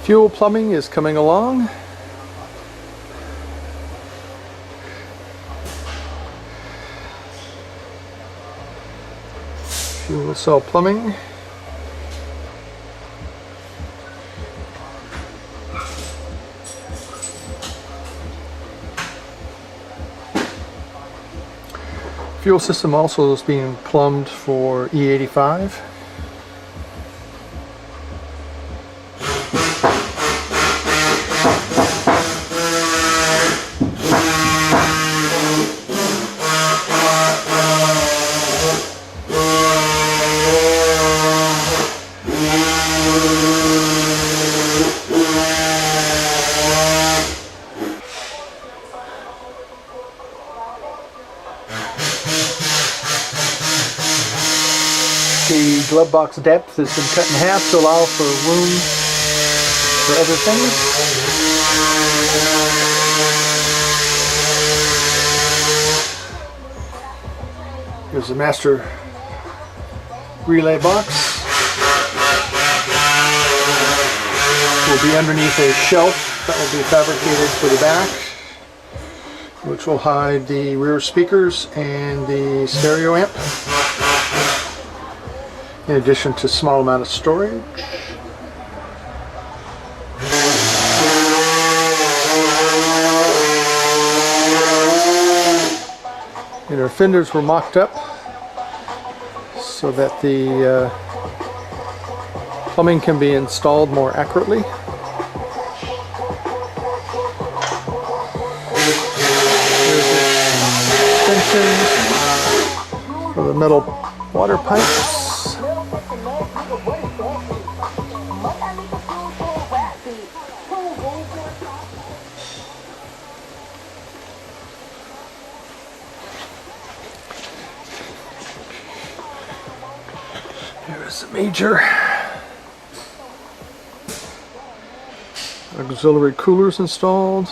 Fuel plumbing is coming along. Fuel cell plumbing. Fuel system also is being plumbed for E85. The glove box depth has been cut in half to allow for room for other things. Here's the master relay box. Will be underneath a shelf that will be fabricated for the back, which will hide the rear speakers and the stereo amp, in addition to a small amount of storage. And our fenders were mocked up so that the plumbing can be installed more accurately. There's the extensions for the metal water pipes. Here's the major auxiliary coolers installed.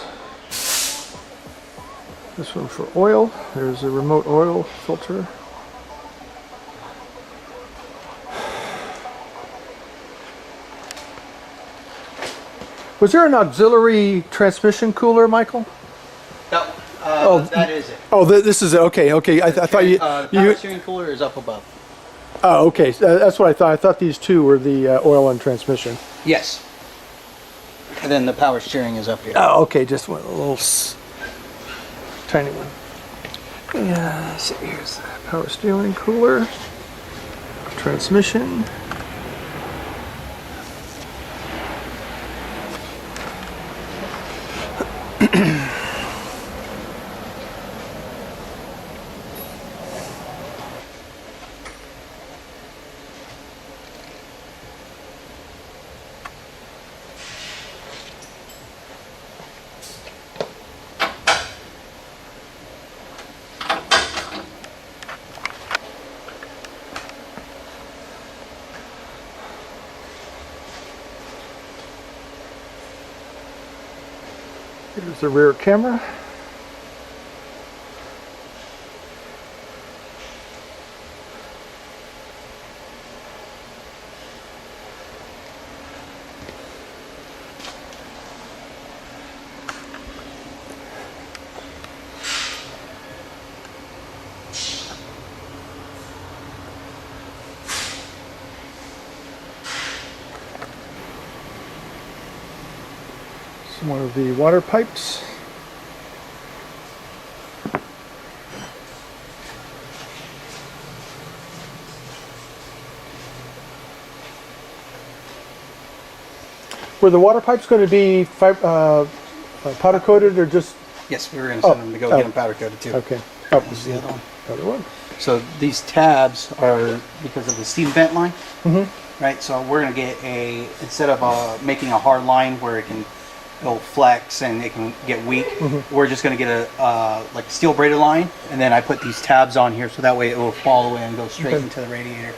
This one for oil. There's a remote oil filter. Was there an auxiliary transmission cooler, Michael? No, that is it. Oh, this is it. Okay, okay. I thought you. The steering cooler is up above. Oh, okay. That's what I thought. I thought these two were the oil and transmission. Yes. And then the power steering is up here. Oh, okay. Just one, a little tiny one. Yeah. So here's the power steering cooler, transmission. Here's the rear camera. One of the water pipes. Were the water pipes going to be powder coated or just? Yes, we were going to send them to go get them powder coated too. Okay. This is the other one. Other one. So these tabs are because of the steam vent line, right? So we're going to get instead of making a hard line where it'll flex and it can get weak, we're just going to get a like steel braided line, and then I put these tabs on here so that way it will fall away and go straight into the radiator.